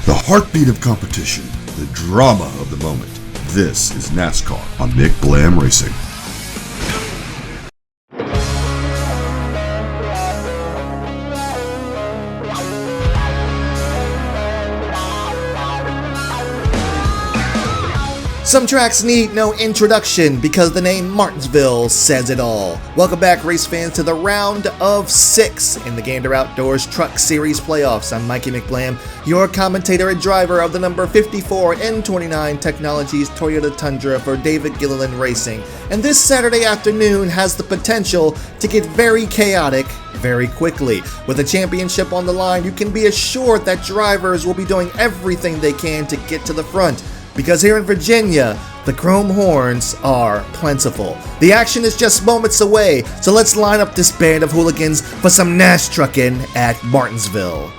The heartbeat of competition, the drama of the moment. This is NASCAR on McBlam Racing. Some tracks need no introduction because the name Martinsville says it all. Welcome back, race fans, to the round of 6 in the Gander Outdoors Truck Series playoffs. I'm Mikey McBlam, your commentator and driver of the number 54 N29 Technologies Toyota Tundra for David Gilliland Racing. And this Saturday afternoon has the potential to get very chaotic very quickly. With a championship on the line, you can be assured that drivers will be doing everything they can to get to the front. Because here in Virginia, the chrome horns are plentiful. The action is just moments away, so let's line up this band of hooligans for some NASCAR trucking at Martinsville.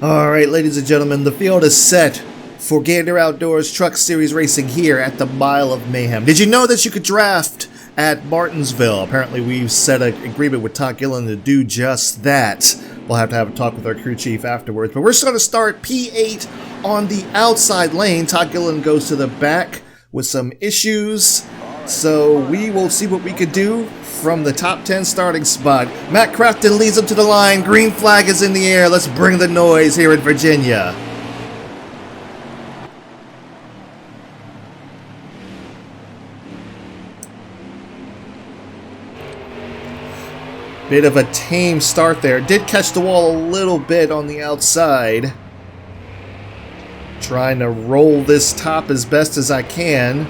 Alright, ladies and gentlemen, the field is set for Gander Outdoors Truck Series racing here at the Mile of Mayhem. Did you know that you could draft at Martinsville? Apparently we've set an agreement with Todd Gillen to do just that. We'll have to have a talk with our crew chief afterwards. But we're just going to start P8 on the outside lane. Todd Gillen goes to the back with some issues. So we will see what we could do from the top 10 starting spot. Matt Crafton leads him to the line. Green flag is in the air. Let's bring the noise here in Virginia. Bit of a tame start there. Did catch the wall a little bit on the outside. Trying to roll this top as best as I can.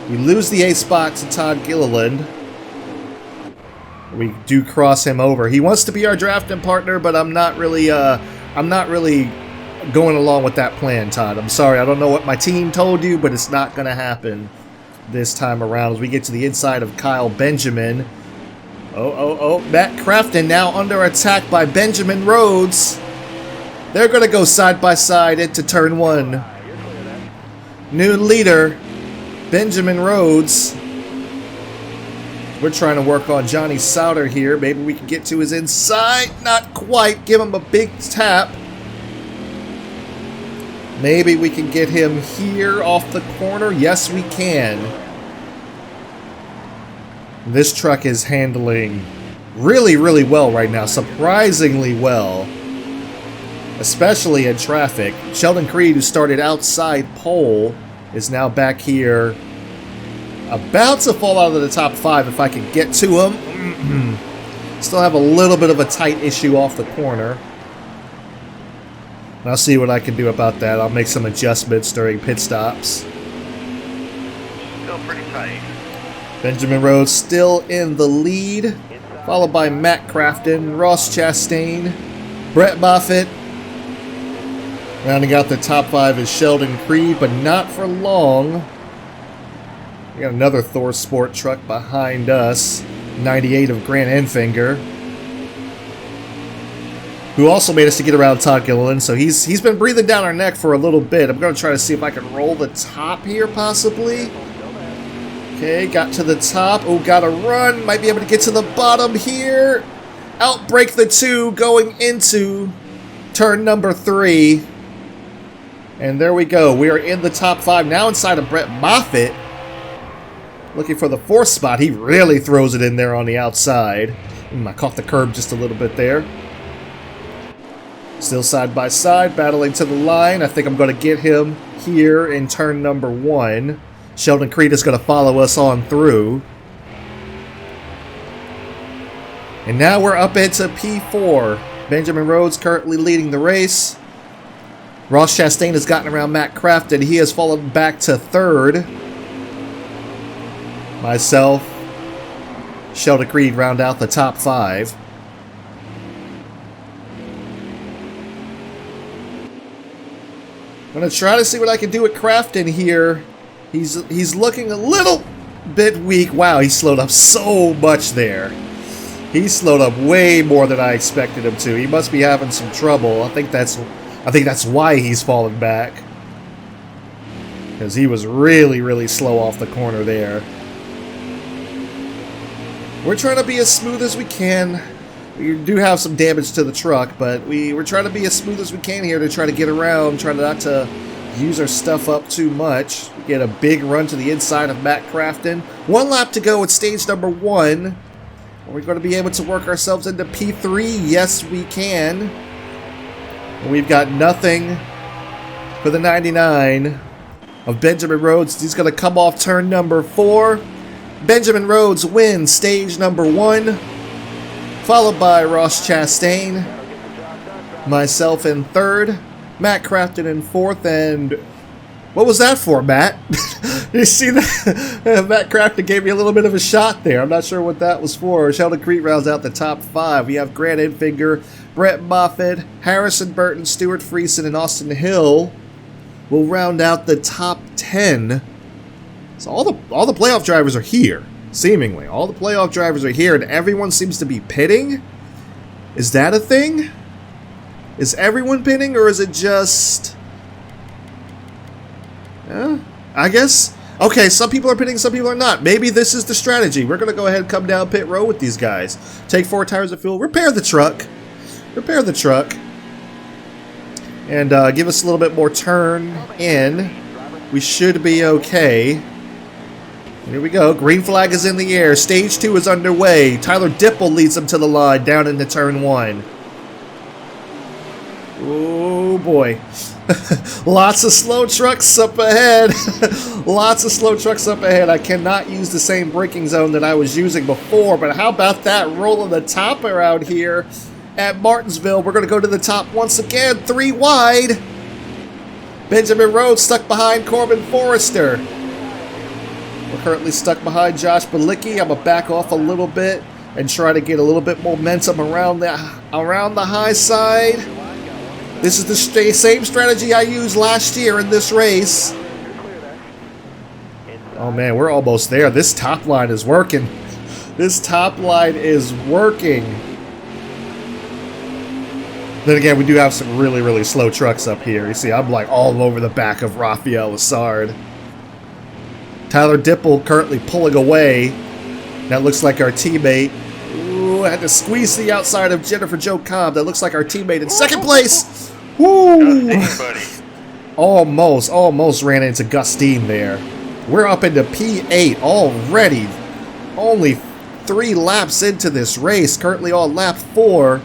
We lose the A spot to Todd Gilliland. We do cross him over. He wants to be our drafting partner, but I'm not really going along with that plan, Todd. I'm sorry. I don't know what my team told you, but it's not going to happen this time around. As we get to the inside of Kyle Benjamin. Oh, Matt Crafton now under attack by Benjamin Rhodes. They're going to go side by side into turn 1. New leader, Benjamin Rhodes. We're trying to work on Johnny Sauter here. Maybe we can get to his inside. Not quite. Give him a big tap. Maybe we can get him here off the corner. Yes, we can. This truck is handling really, really well right now. Surprisingly well. Especially in traffic. Sheldon Creed, who started outside pole, is now back here. About to fall out of the top 5 if I can get to him. Still have a little bit of a tight issue off the corner. I'll see what I can do about that. I'll make some adjustments during pit stops. Still pretty tight. Benjamin Rhodes still in the lead, followed by Matt Crafton, Ross Chastain, Brett Moffitt. Rounding out the top 5 is Sheldon Creed, but not for long. We got another Thor Sport truck behind us, 98 of Grant Enfinger, who also made us to get around Todd Gilliland, so he's been breathing down our neck for a little bit. I'm going to try to see if I can roll the top here, possibly. Okay, got to the top. Oh, got to run. Might be able to get to the bottom here. Outbreak the 2 going into turn number 3. And there we go. We are in the top 5. Now inside of Brett Moffitt. Looking for the 4th spot. He really throws it in there on the outside. I caught the curb just a little bit there. Still side by side, battling to the line. I think I'm going to get him here in turn number 1. Sheldon Creed is going to follow us on through. And now we're up into P4. Benjamin Rhodes currently leading the race. Ross Chastain has gotten around Matt Crafton. He has fallen back to 3rd. Myself, Sheldon Creed round out the top 5. I'm going to try to see what I can do with Crafton here. He's looking a little bit weak. Wow, he slowed up so much there. He slowed up way more than I expected him to. He must be having some trouble. I think that's why he's falling back. Because he was really, really slow off the corner there. We're trying to be as smooth as we can. We do have some damage to the truck, but we're trying to be as smooth as we can here to try to get around, try not to use our stuff up too much. We get a big run to the inside of Matt Crafton. 1 lap to go at stage number 1. Are we going to be able to work ourselves into P3? Yes, we can. And we've got nothing for the 99 of Benjamin Rhodes. He's going to come off turn number 4. Benjamin Rhodes wins stage number 1. Followed by Ross Chastain, myself in 3rd, Matt Crafton in 4th, and what was that for, Matt? You see that? Matt Crafton gave me a little bit of a shot there. I'm not sure what that was for. Sheldon Crete rounds out the top 5. We have Grant Enfinger, Brett Moffitt, Harrison Burton, Stuart Friesen, and Austin Hill will round out the top 10. So all the playoff drivers are here. Seemingly. All the playoff drivers are here and everyone seems to be pitting? Is that a thing? Is everyone pitting or is it just... I guess... Okay, some people are pitting, some people are not. Maybe this is the strategy. We're going to go ahead and come down pit row with these guys. Take 4 tires of fuel. Repair the truck. Repair the truck. And give us a little bit more turn in. We should be okay. Here we go. Green flag is in the air. Stage 2 is underway. Tyler Dipple leads them to the line down into turn 1. Oh boy. Lots of slow trucks up ahead. Lots of slow trucks up ahead. I cannot use the same braking zone that I was using before, but how about that rolling the top around here at Martinsville? We're going to go to the top once again. 3 wide. Benjamin Rhodes stuck behind Corbin Forrester. We're currently stuck behind Josh Balicki. I'm going to back off a little bit and try to get a little bit momentum around the high side. This is the same strategy I used last year in this race. Oh man, we're almost there. This top line is working. This top line is working. Then again, we do have some really, really slow trucks up here. You see, I'm like all over the back of Rafael Lessard. Tyler Dipple currently pulling away. That looks like our teammate. Ooh, I had to squeeze the outside of Jennifer Jo Cobb. That looks like our teammate in 2nd place. Woo! Almost ran into Gustine there. We're up into P8 already. Only 3 laps into this race. Currently on lap 4.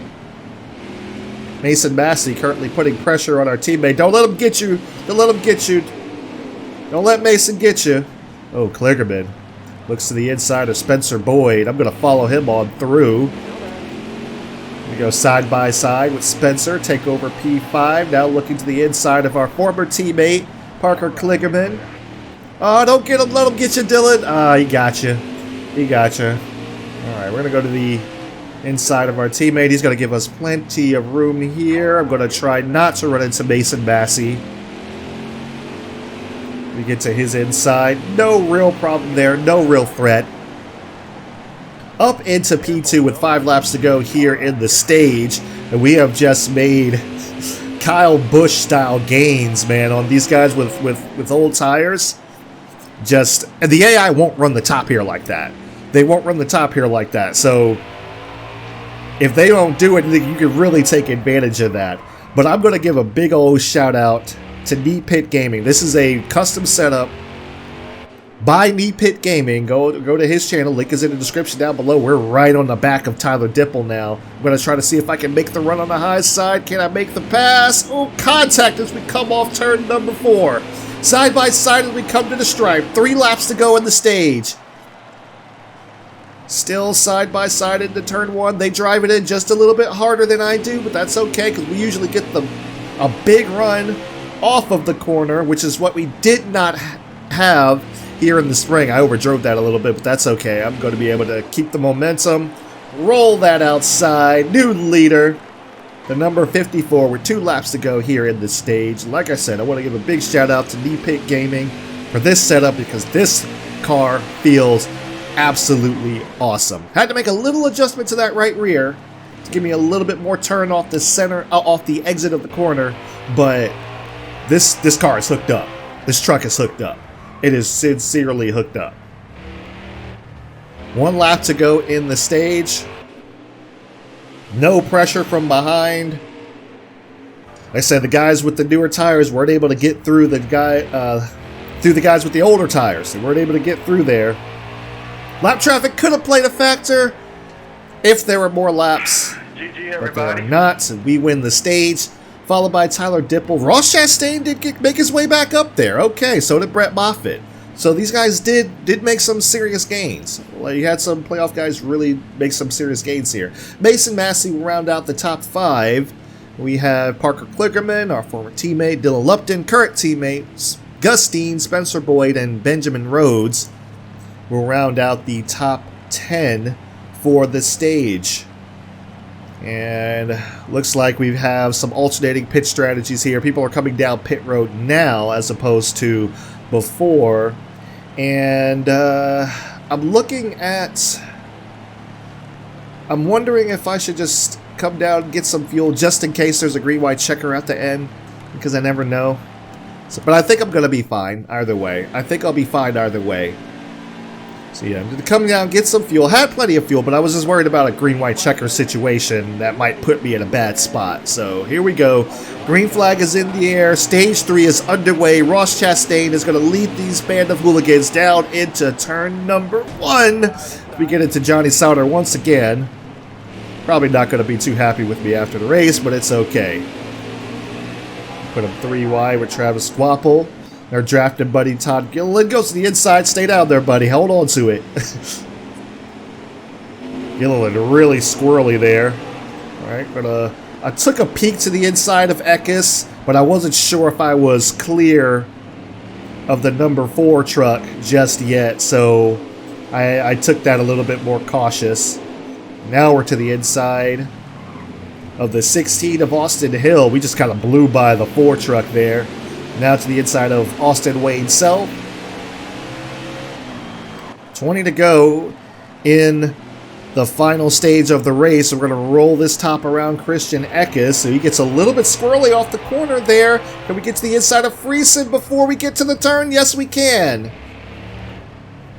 Mason Massey currently putting pressure on our teammate. Don't let him get you. Don't let him get you. Don't let Mason get you. Oh, Kligerman looks to the inside of Spencer Boyd. I'm going to follow him on through. We go side by side with Spencer. Take over P5. Now looking to the inside of our former teammate, Parker Kligerman. Oh, don't get him. Let him get you, Dylan. Ah, he got you. He got you. All right, we're going to go to the inside of our teammate. He's going to give us plenty of room here. I'm going to try not to run into Mason Massey. We get to his inside. No real problem there. No real threat. Up into P2 with 5 laps to go here in the stage. And we have just made Kyle Busch style gains, man, on these guys with old tires. And the AI won't run the top here like that. They won't run the top here like that. So if they don't do it, you can really take advantage of that. But I'm going to give a big old shout out to Knee Pit Gaming. This is a custom setup by Knee Pit Gaming. Go to his channel. Link is in the description down below. We're right on the back of Tyler Dipple now. I'm going to try to see if I can make the run on the high side. Can I make the pass? Oh, contact as we come off turn number 4. Side by side as we come to the stripe. 3 laps to go in the stage. Still side by side into turn 1. They drive it in just a little bit harder than I do, but that's okay because we usually get a big run off of the corner, which is what we did not have here in the spring. I overdrove that a little bit, but that's okay. I'm going to be able to keep the momentum, roll that outside. New leader, the number 54, with 2 laps to go here in this stage. Like I said, I want to give a big shout out to Knee Pit Gaming for this setup because this car feels absolutely awesome. Had to make a little adjustment to that right rear to give me a little bit more turn off the center, off the exit of the corner, but this car is hooked up. This truck is hooked up. It is sincerely hooked up. 1 lap to go in the stage. No pressure from behind. Like I said, the guys with the newer tires weren't able to get through the guys with the older tires. They weren't able to get through there. Lap traffic could have played a factor if there were more laps, GG, but there are everybody. not. So we win the stage, followed by Tyler Dipple. Ross Chastain did make his way back up there. Okay, so did Brett Moffitt. So these guys did make some serious gains. Well, you had some playoff guys really make some serious gains here. Mason Massey will round out the top 5. We have Parker Kligerman, our former teammate, Dylan Lupton, current teammates, Gus Dean, Spencer Boyd, and Benjamin Rhodes will round out the top 10 for the stage. And looks like we have some alternating pit strategies here. People are coming down pit road now as opposed to before. And I'm wondering if I should just come down and get some fuel just in case there's a green-white checker at the end, because I never know. So, but I think I'm going to be fine either way. I think I'll be fine either way. So yeah, I'm going to come down, get some fuel. Had plenty of fuel, but I was just worried about a green-white checker situation that might put me in a bad spot. So here we go. Green flag is in the air. Stage 3 is underway. Ross Chastain is going to lead these band of hooligans down into turn number 1. We get into Johnny Sauter once again. Probably not going to be too happy with me after the race, but it's okay. Put him 3 wide with Travis Squapple. Their drafted buddy Todd Gilliland goes to the inside. Stay down there, buddy. Hold on to it. Gilliland really squirrely there. All right, but I took a peek to the inside of Eckes, but I wasn't sure if I was clear of the number 4 truck just yet, so I took that a little bit more cautious. Now we're to the inside of the 16 of Austin Hill. We just kind of blew by the 4 truck there. Now to the inside of Austin Wayne Self. 20 to go in the final stage of the race. We're going to roll this top around Christian Eckes. So he gets a little bit squirrely off the corner there. Can we get to the inside of Friesen before we get to the turn? Yes, we can.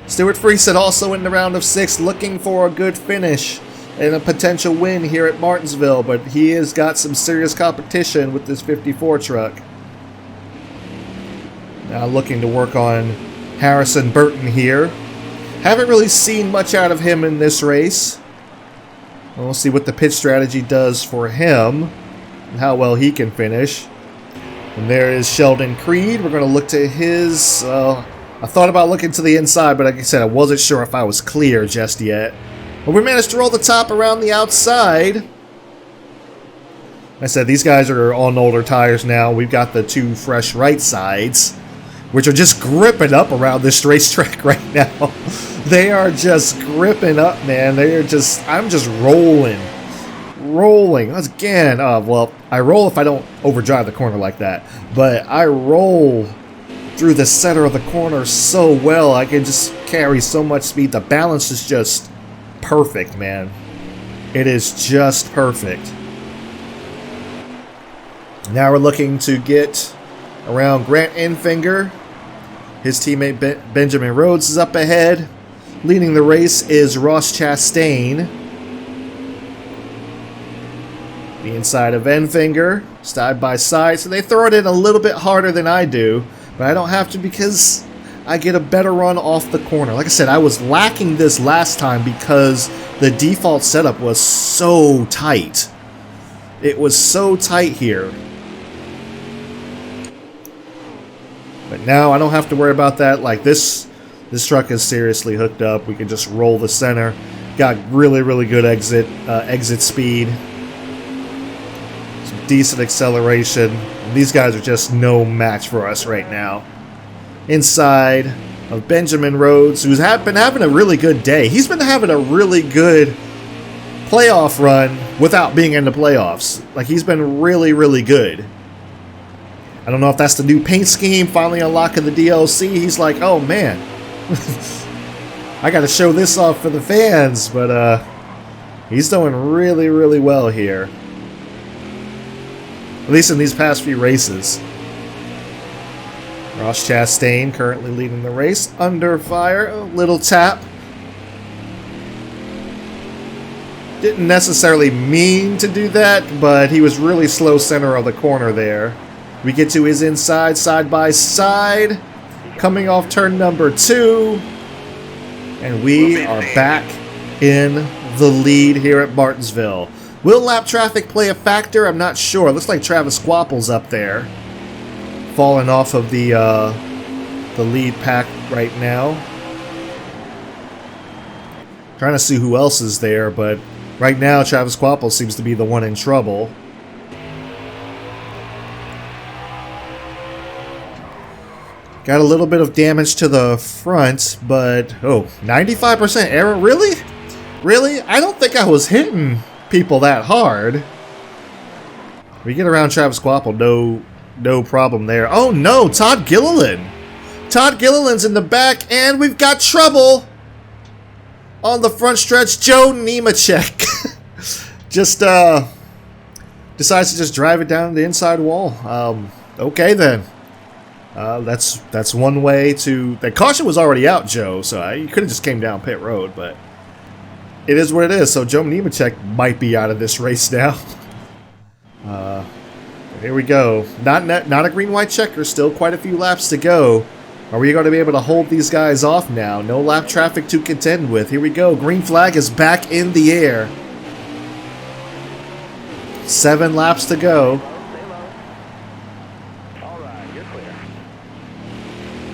Stuart Friesen also in the round of 6, looking for a good finish and a potential win here at Martinsville, but he has got some serious competition with this 54 truck. Now looking to work on Harrison Burton here. Haven't really seen much out of him in this race. We'll see what the pit strategy does for him and how well he can finish. And there is Sheldon Creed. We're going to look to his... I thought about looking to the inside, but like I said, I wasn't sure if I was clear just yet. But we managed to roll the top around the outside. Like I said, these guys are on older tires now. We've got the 2 fresh right sides, which are just gripping up around this racetrack right now. They are just gripping up, man. They are just, I'm just rolling. Again, well, I roll if I don't overdrive the corner like that. But I roll through the center of the corner so well. I can just carry so much speed. The balance is just perfect, man. It is just perfect. Now we're looking to get around Grant Enfinger. His teammate Benjamin Rhodes is up ahead. Leading the race is Ross Chastain. The inside of Enfinger, side by side. So they throw it in a little bit harder than I do, but I don't have to because I get a better run off the corner. Like I said, I was lacking this last time because the default setup was so tight. It was so tight here. But now I don't have to worry about that. Like this truck is seriously hooked up. We can just roll the center. Got really good exit speed. Some decent acceleration. And these guys are just no match for us right now. Inside of Benjamin Rhodes, who's been having a really good day. He's been having a really good playoff run without being in the playoffs. Like, he's been really good. I don't know if that's the new paint scheme, finally unlocking the DLC. He's like, oh man, I got to show this off for the fans. But he's doing really well here. At least in these past few races. Ross Chastain currently leading the race. Under fire, a little tap. Didn't necessarily mean to do that, but he was really slow center of the corner there. We get to his inside, side by side, coming off turn number 2. And we are back in the lead here at Martinsville. Will lap traffic play a factor? I'm not sure. It looks like Travis Squapple's up there, falling off of the lead pack right now. Trying to see who else is there, but right now Travis Squapple seems to be the one in trouble. Got a little bit of damage to the front, but 95% error? Really? Really? I don't think I was hitting people that hard. We get around Travis Squapple, no problem there. Oh no, Todd Gilliland. Todd Gilliland's in the back, and we've got trouble on the front stretch. Joe Nemechek just decides to just drive it down the inside wall. Okay then. That's one way to... That caution was already out, Joe, so you could have just came down pit road, but it is what it is. So Joe Nemechek might be out of this race now. Here we go. Not a green-white checker. Still quite a few laps to go. Are we going to be able to hold these guys off now? No lap traffic to contend with. Here we go. Green flag is back in the air. 7 laps to go.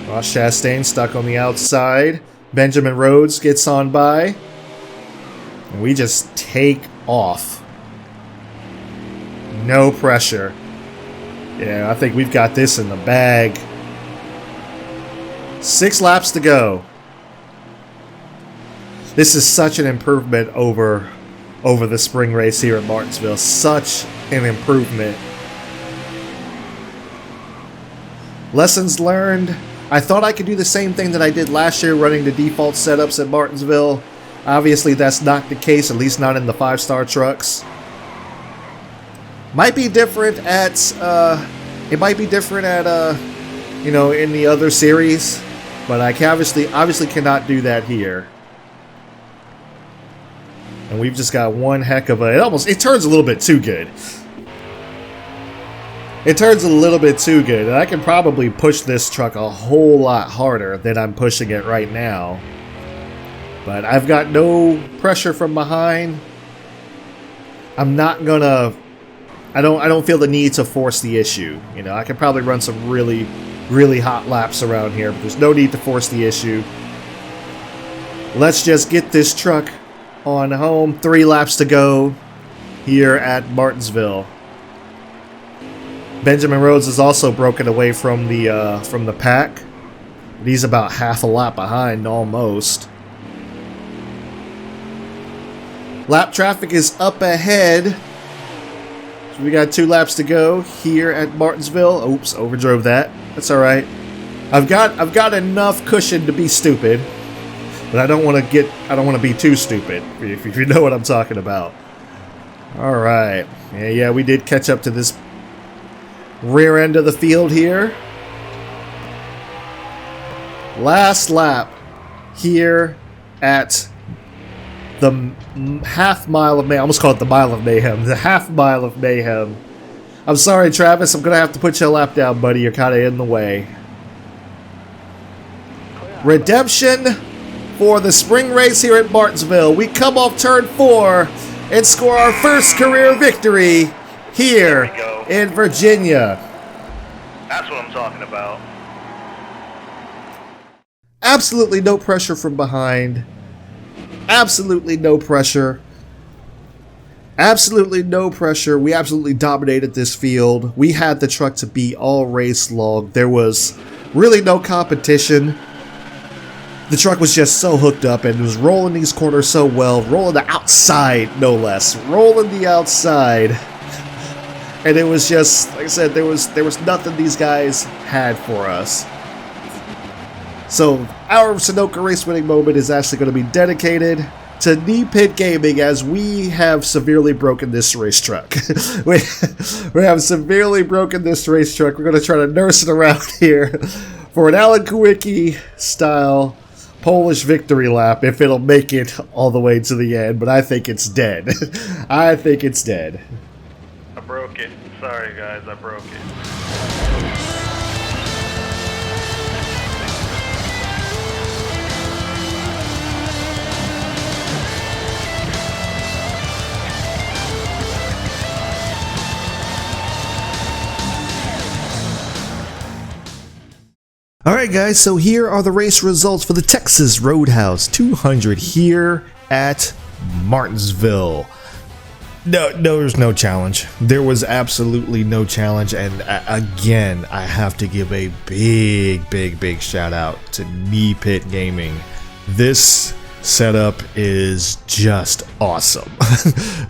Ross Chastain stuck on the outside. Benjamin Rhodes gets on by. And we just take off. No pressure. Yeah, I think we've got this in the bag. 6 laps to go. This is such an improvement over the spring race here at Martinsville. Such an improvement. Lessons learned. I thought I could do the same thing that I did last year running the default setups at Martinsville. Obviously, that's not the case, at least not in the 5-star trucks. Might be different at, in the other series, but I can obviously cannot do that here. And we've just got one heck of a, it turns a little bit too good. It turns a little bit too good, and I can probably push this truck a whole lot harder than I'm pushing it right now. But I've got no pressure from behind. I'm not gonna... I don't feel the need to force the issue. You know, I can probably run some really, really hot laps around here, but there's no need to force the issue. Let's just get this truck on home. 3 laps to go here at Martinsville. Benjamin Rhodes is also broken away from the pack. He's about half a lap behind, almost. Lap traffic is up ahead. So we got 2 laps to go here at Martinsville. Oops, overdrove that. That's all right. I've got enough cushion to be stupid, but I don't want to be too stupid. If you know what I'm talking about. All right. Yeah, we did catch up to this rear end of the field here. Last lap here at the half mile of mayhem. I almost called it the mile of mayhem. The half mile of mayhem. I'm sorry, Travis. I'm going to have to put your lap down, buddy. You're kind of in the way. Redemption for the spring race here at Martinsville. We come off turn 4 and score our first career victory here in Virginia. That's what I'm talking about. Absolutely no pressure from behind. Absolutely no pressure. Absolutely no pressure. We absolutely dominated this field. We had the truck to beat all race long. There was really no competition. The truck was just so hooked up and was rolling these corners so well. Rolling the outside, no less. Rolling the outside. And it was just, like I said, there was nothing these guys had for us. So our Sunoco race winning moment is actually going to be dedicated to Knee Pit Gaming, as we have severely broken this race truck. we have severely broken this race truck. We're going to try to nurse it around here for an Alan Kawicki style Polish victory lap if it'll make it all the way to the end, but I think it's dead. I think it's dead. I broke it. Sorry, guys, I broke it. Alright guys, so here are the race results for the Texas Roadhouse 200 here at Martinsville. No, there's no challenge. There was absolutely no challenge, and again, I have to give a big shout out to Knee Pit Gaming. This setup is just awesome.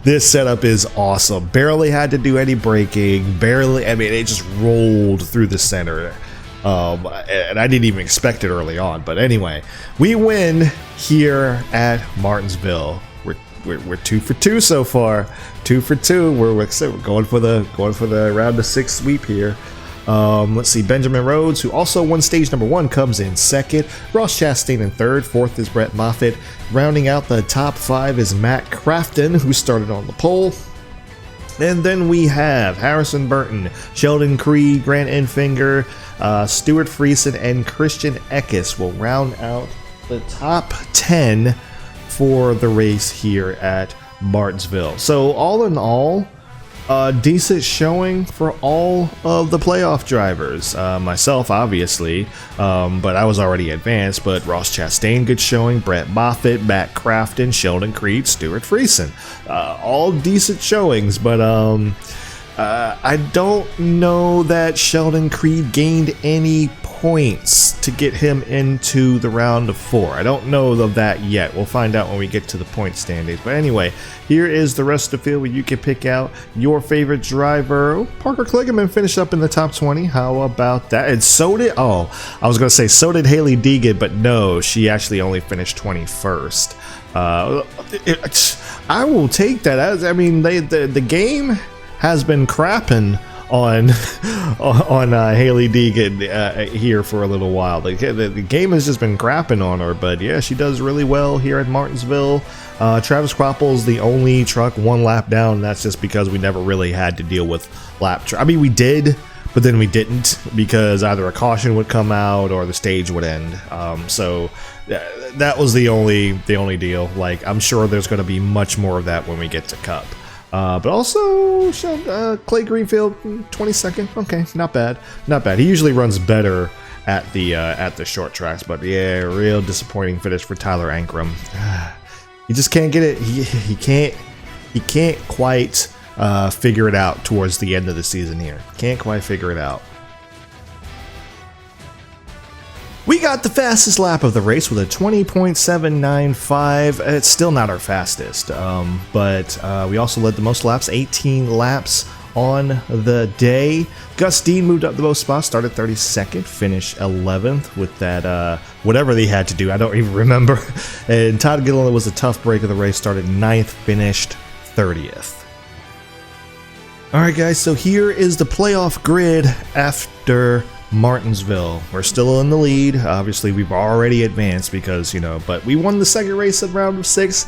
This setup is awesome. Barely had to do any braking, I mean, it just rolled through the center. And I didn't even expect it early on, but anyway, we win here at Martinsville. We're 2 for 2 so far. 2 for 2. We're going for the round of 6 sweep here. Let's see. Benjamin Rhodes, who also won stage number 1, comes in second. Ross Chastain in third. Fourth is Brett Moffitt. Rounding out the top 5 is Matt Crafton, who started on the pole. And then we have Harrison Burton, Sheldon Creed, Grant Enfinger, Stuart Friesen, and Christian Eckes will round out the top 10 for the race here at Martinsville. So all in all, decent showing for all of the playoff drivers. Myself, obviously, but I was already advanced. But Ross Chastain, good showing. Brett Moffitt, Matt Crafton, Sheldon Creed, Stuart Friesen, all decent showings. But I don't know that Sheldon Creed gained any points to get him into the round of 4. I don't know of that yet. We'll find out when we get to the point standings. But anyway, here is the rest of the field where you can pick out your favorite driver. Parker Kligerman finished up in the top 20. How about that? And so did, I was going to say so did Haley Deegan, but no, she actually only finished 21st. I will take that. I mean, the game has been crapping on Haley Deegan here for a little while. The game has just been crapping on her, but yeah, she does really well here at Martinsville. Travis Kroppel's the only truck 1 lap down, and that's just because we never really had to deal with I mean, we did, but then we didn't, because either a caution would come out or the stage would end. So that was the only deal. Like, I'm sure there's going to be much more of that when we get to Cup. But also, Clay Greenfield, 22nd. Okay, not bad. He usually runs better at the short tracks, but yeah, real disappointing finish for Tyler Ankrum. He just can't get it. He can't quite figure it out towards the end of the season here. Can't quite figure it out. We got the fastest lap of the race with a 20.795. It's still not our fastest, but we also led the most laps, 18 laps on the day. Gus Dean moved up the most spots, started 32nd, finished 11th with that, whatever they had to do, I don't even remember. And Todd Gilliland was a tough break of the race, started 9th, finished 30th. Alright guys, so here is the playoff grid after Martinsville. We're still in the lead. Obviously, we've already advanced because, but we won the second race at round of 6.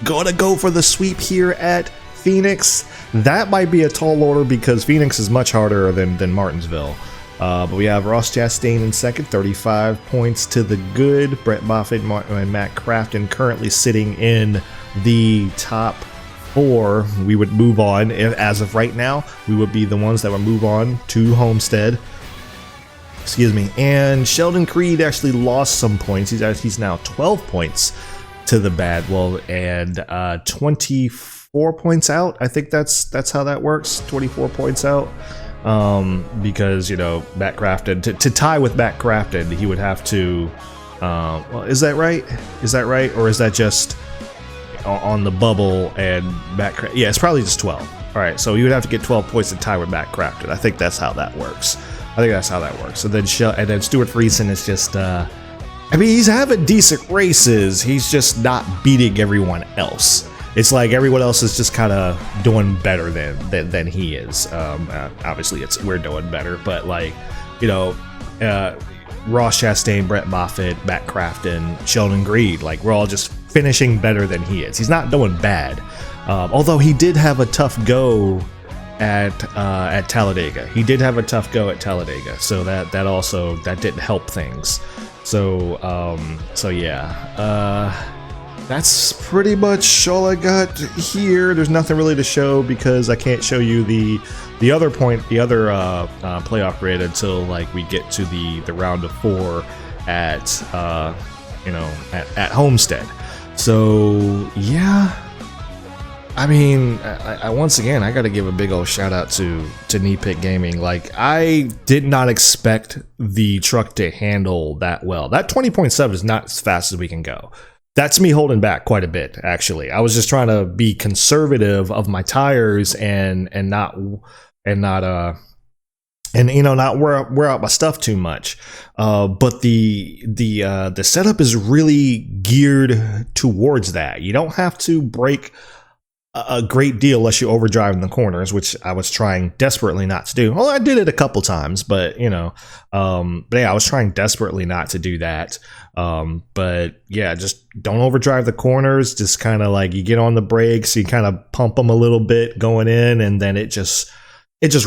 Gonna go for the sweep here at Phoenix. That might be a tall order because Phoenix is much harder than Martinsville. But we have Ross Chastain in second, 35 points to the good. Brett Moffitt and Matt Crafton currently sitting in the top 4. We would move on. As of right now, we would be the ones that would move on to Homestead. Excuse me. And Sheldon Creed actually lost some points. He's now 12 points to the bad. Well, and 24 points out. I think that's how that works. 24 points out. Because Matt Crafton to tie with Matt Crafton, he would have to. Well, is that right? Or is that just on the bubble and Matt? Yeah, it's probably just 12. All right, so you would have to get 12 points to tie with Matt Crafton. I think that's how that works. So then Stuart Friesen is just. I mean, he's having decent races. He's just not beating everyone else. It's like everyone else is just kind of doing better than he is. Obviously, we're doing better, but Ross Chastain, Brett Moffitt, Matt Crafton, Sheldon Greed. Like, we're all just finishing better than he is. He's not doing bad. Although he did have a tough go at Talladega. He did have a tough go at Talladega. So that didn't help things. So yeah. That's pretty much all I got here. There's nothing really to show because I can't show you the other playoff grid until like we get to the round of 4 at at Homestead. So yeah, I mean, I once again I got to give a big old shout out to Knee Pit Gaming. Like, I did not expect the truck to handle that well. That 20.7 is not as fast as we can go. That's me holding back quite a bit, actually. I was just trying to be conservative of my tires and not wear out my stuff too much. But the setup is really geared towards that. You don't have to brake a great deal unless you overdrive in the corners, which I was trying desperately not to do. Well, I did it a couple times, but yeah, I was trying desperately not to do that. But yeah, just don't overdrive the corners. Just kind of like you get on the brakes, you kind of pump them a little bit going in, and then it just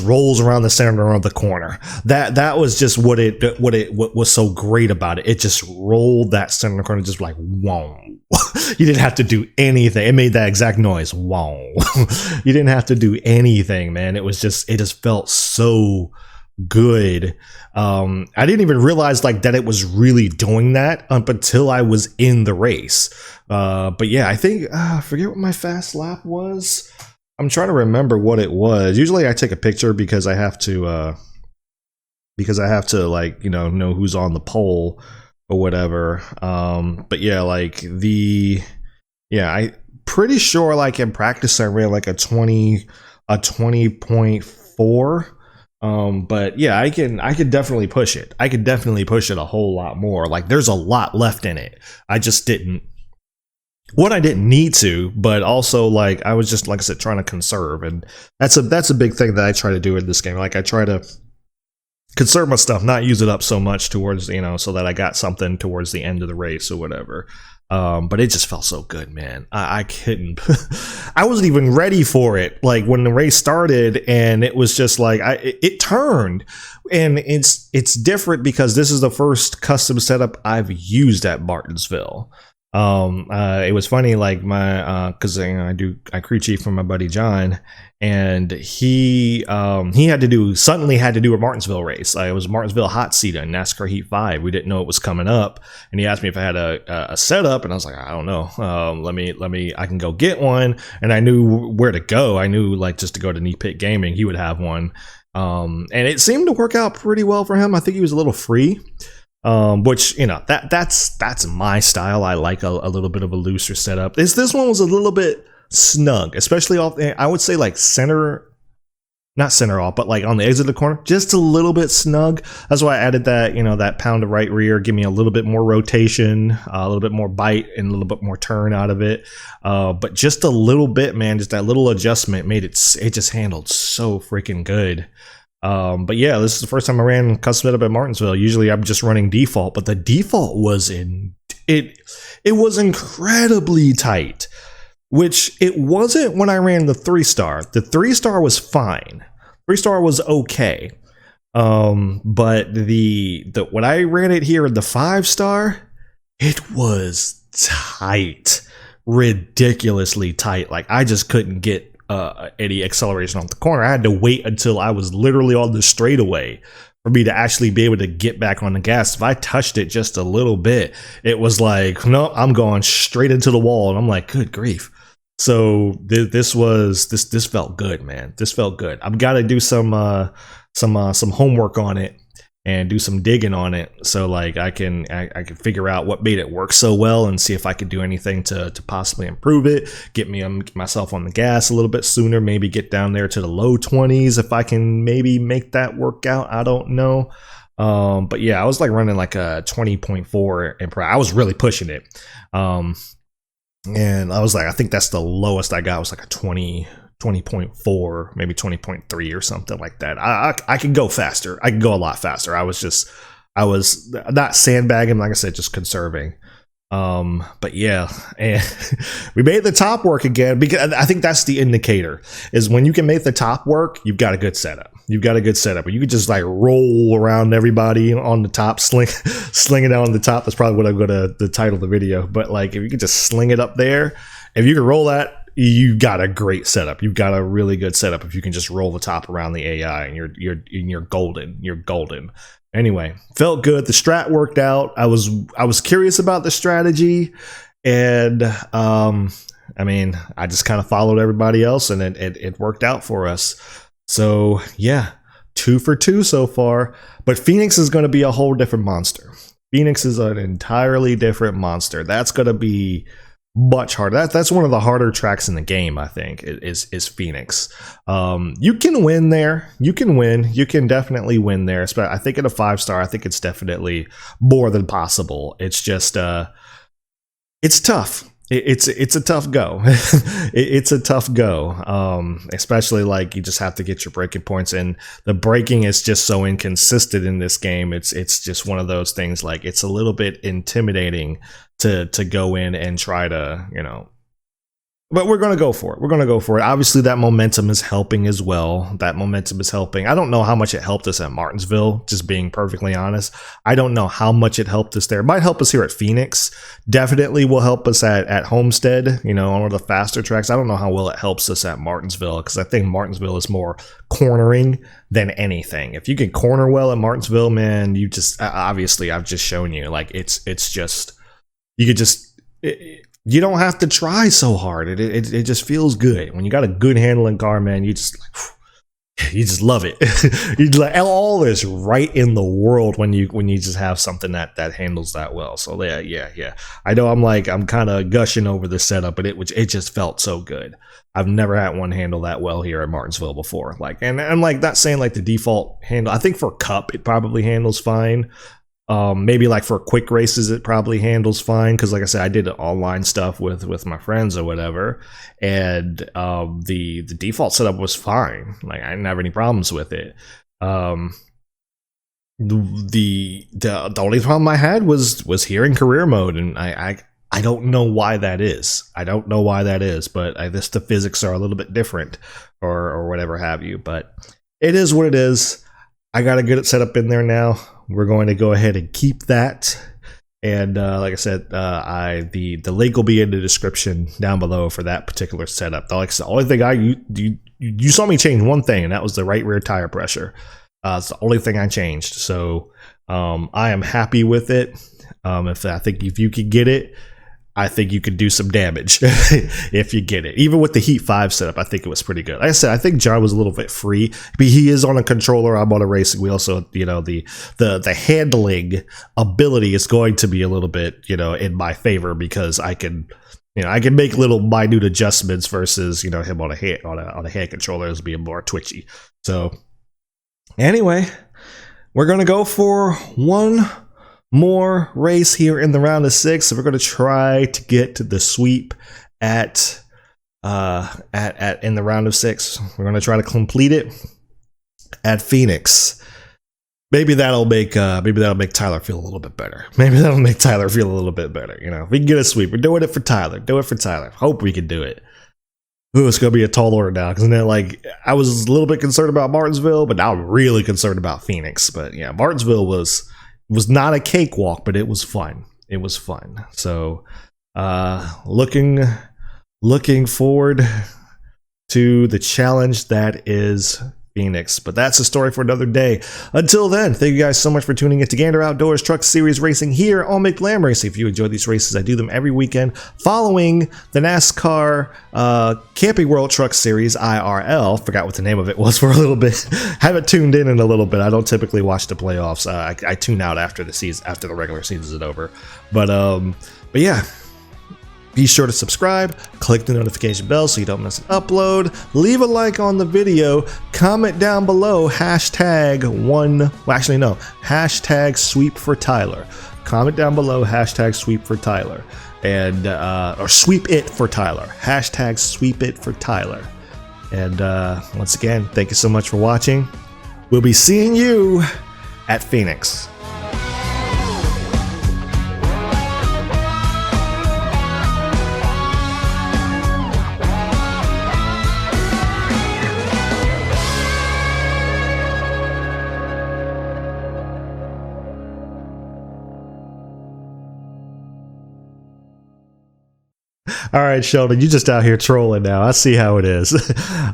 rolls around the center of the corner. That was just what was so great about it. It just rolled that center of the corner, just like whoa. You didn't have to do anything. It made that exact noise. Whoa. You didn't have to do anything, man. It just felt so good. I didn't even realize like that it was really doing that until I was in the race. But yeah, I think I forget what my fast lap was. I'm trying to remember what it was. Usually I take a picture because I have to like, know who's on the pole or whatever. But yeah, like I pretty sure like in practice I ran like a 20.4. But yeah, I could definitely push it. I could definitely push it a whole lot more. Like, there's a lot left in it. I just didn't need to, but also like I was just, like I said, trying to conserve, and that's a big thing that I try to do in this game. Like, I try to conserve my stuff, not use it up so much towards, so that I got something towards the end of the race or whatever. But it just felt so good, man. I couldn't. I wasn't even ready for it. Like, when the race started, and it was just like it turned, and it's different because this is the first custom setup I've used at Martinsville. It was funny, like my because I crew chief for my buddy John, and he suddenly had to do a Martinsville race. It was Martinsville hot seat in NASCAR Heat 5. We didn't know it was coming up, and he asked me if I had a setup, and I was like, I don't know. I can go get one, and I knew where to go. I knew like just to go to Knee Pit Gaming, he would have one, and it seemed to work out pretty well for him. I think he was a little free. Which that's my style. I like a little bit of a looser setup. This one was a little bit snug, especially off. I would say like not center off, but like on the edge of the corner, just a little bit snug. That's why I added that that pound of right rear, give me a little bit more rotation, a little bit more bite, and a little bit more turn out of it. But just a little bit, man, just that little adjustment made it just handled so freaking good. But yeah, this is the first time I ran custom setup at Martinsville. Usually I'm just running default, but the default was it was incredibly tight, which it wasn't when I ran the 3-star. The 3-star was fine. 3-star was okay. But when I ran it here in the 5-star, it was tight, ridiculously tight. Like, I just couldn't get any acceleration off the corner. I had to wait until I was literally on the straightaway for me to actually be able to get back on the gas. If I touched it just a little bit, it was like, no, I'm going straight into the wall. And I'm like, good grief. So this felt good, man. This felt good. I've got to do some homework on it and do some digging on it, so like I can figure out what made it work so well and see if I could do anything to possibly improve it, get myself on the gas a little bit sooner, maybe get down there to the low 20s if I can maybe make that work out. I don't know. But yeah, I was like running like a 20.4 and I was really pushing it. And I was like, I think that's the lowest I got was like a 20.4, maybe 20.3 or something like that. I could go faster. I could go a lot faster. I was just I was not sandbagging, like I said, just conserving. But yeah, and we made the top work again, because I think that's the indicator, is when you can make the top work, you've got a good setup. You've got a good setup. You could just like roll around everybody on the top, sling it out on the top. That's probably what I'm going to title the video. But like, if you could just sling it up there, if you can roll that, you got a great setup. You've got a really good setup if you can just roll the top around the AI, and you're golden. You're golden. Anyway, felt good. The strat worked out. I was curious about the strategy, and I mean, I just kind of followed everybody else, and it worked out for us. So yeah, 2 for 2 so far. But Phoenix is going to be a whole different monster. Phoenix is an entirely different monster. That's going to be much harder. That's one of the harder tracks in the game, I think, is Phoenix. You can win there. You can win. You can definitely win there. I think in a 5-star, I think it's definitely more than possible. It's just it's tough. It's a tough go. It's a tough go. Especially like you just have to get your braking points, and the braking is just so inconsistent in this game. It's just one of those things, like it's a little bit intimidating to go in and try to, you know, but we're going to go for it. We're going to go for it. Obviously that momentum is helping as well. That momentum is helping. I don't know how much it helped us at Martinsville, just being perfectly honest. I don't know how much it helped us there. It might help us here at Phoenix. Definitely will help us at Homestead, you know, on one of the faster tracks. I don't know how well it helps us at Martinsville, because I think Martinsville is more cornering than anything. If you can corner well at Martinsville, man, you just, obviously I've just shown you, like it's just, you could just, you don't have to try so hard. It just feels good when you got a good handling car, man. You just love it. You like all this right in the world when you just have something that handles that well. So yeah. I know I'm kind of gushing over the setup, but it just felt so good. I've never had one handle that well here at Martinsville before. Like, and I'm like not saying like the default handle. I think for Cup it probably handles fine. Maybe like for quick races it probably handles fine, because like I said, I did online stuff with my friends or whatever, and the default setup was fine. Like I didn't have any problems with it. The only problem I had was here in career mode, and I don't know why that is. I don't know why that is, but I guess the physics are a little bit different or whatever have you. But it is what it is. I got to get it set up in there now. We're going to go ahead and keep that. And like I said, the link will be in the description down below for that particular setup. Like I said, the only thing you saw me change one thing, and that was the right rear tire pressure. It's the only thing I changed. So I am happy with it. I think if you could get it, I think you could do some damage if you get it. Even with the Heat 5 setup, I think it was pretty good. Like I said, I think John was a little bit free, but he is on a controller. I'm on a racing wheel, so you know the handling ability is going to be a little bit, you know, in my favor, because I can make little minute adjustments versus, you know, him on a hand controller as being more twitchy. So anyway, we're gonna go for one more race here in the round of 6. So we're going to try to get to the sweep at in the round of 6. We're going to try to complete it at Phoenix. Maybe that'll make Tyler feel a little bit better. You know, if we can get a sweep, we're doing it for Tyler. Do it for Tyler. Hope we can do it. Ooh, it's gonna be a tall order now, because then like I was a little bit concerned about Martinsville, but now I'm really concerned about Phoenix. But yeah, Martinsville was not a cakewalk, but it was fun. It was fun. So looking forward to the challenge that is Phoenix. But that's a story for another day. Until then, thank you guys so much for tuning in to Gander Outdoors Truck Series Racing here on McBlam Racing. If you enjoy these races, I do them every weekend following the NASCAR Camping World Truck Series IRL. Forgot what the name of it was for a little bit. Haven't tuned in a little bit. I don't typically watch the playoffs. I tune out after the season, after the regular season is over. But yeah. Be sure to subscribe, click the notification bell so you don't miss an upload, leave a like on the video, comment down below hashtag sweep for Tyler. Comment down below hashtag sweep for Tyler, and or sweep it for Tyler. Hashtag sweep it for Tyler. And once again, thank you so much for watching. We'll be seeing you at Phoenix. All right, Sheldon, you just out here trolling now. I see how it is.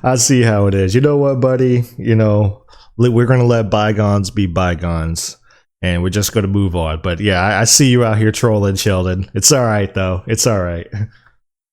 I see how it is. You know what, buddy? You know, we're going to let bygones be bygones, and we're just going to move on. But yeah, I see you out here trolling, Sheldon. It's all right, though. It's all right.